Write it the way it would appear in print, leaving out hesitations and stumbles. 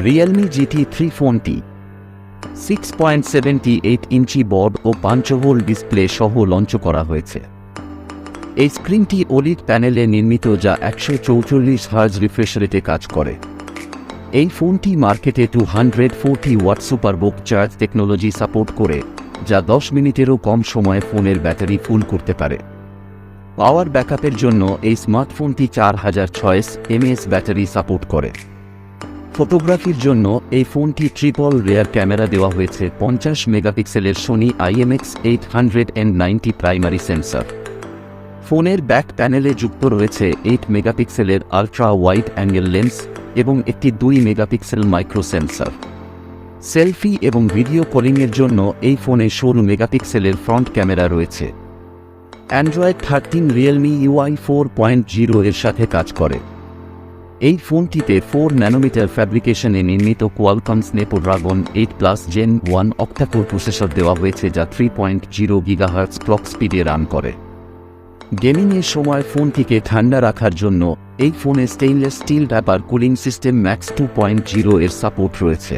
Realme GT 3 ফোনটি 6.78 ইঞ্চি board ও 5 whole display সহ launch করা হয়েছে। এই স্ক্রিনটি ওলিড প্যানেলে নির্মিত যা 144 হার্জ রিফ্রেশ রেটে কাজ করে। এই ফোনটি মার্কেটে 240 ওয়াট সুপারবুক চার্জ টেকনোলজি সাপোর্ট করে, যা 10 মিনিটেরও কম সময়ে ফোনের ব্যাটারি ফুল করতে পারে। পাওয়ার ব্যাকআপের জন্য এই স্মার্টফোনটি 4600 mAh ব্যাটারি সাপোর্ট করে। ফটোগ্রাফির জন্য এই ফোনটি ট্রিপল রেয়ার ক্যামেরা দেওয়া হয়েছে 50 মেগাপিক্সেলের সোনি IMX890 প্রাইমারি সেন্সর। ফোনের ব্যাক প্যানেলে যুক্ত রয়েছে 8 মেগাপিক্সেলের আলট্রা ওয়াইড অ্যাঙ্গেল লেন্স এবং একটি 2 মেগাপিক্সেল মাইক্রো সেন্সর। সেলফি এবং ভিডিও কলিংয়ের জন্য এই ফোনে 16 মেগাপিক্সেলের ফ্রন্ট ক্যামেরা রয়েছে। অ্যান্ড্রয়েড 13 রিয়েলমি UI 4.0 এর সাথে কাজ করে। এই ফোনটিতে 4 ন্যানোমিটার ফ্যাব্রিকেশনে নির্মিত Qualcomm Snapdragon 8+ Gen 1 octa-core processor দেওয়া হয়েছে, যা 3.0 গিগাহার্টজ ক্লক স্পিডে রান করে। গেমিংয়ের সময় ফোনটিকে ঠান্ডা রাখার জন্য এই ফোনে স্টেইনলেস স্টিল ট্যাপার কুলিং সিস্টেম ম্যাক্স 2.0 এর সাপোর্ট রয়েছে।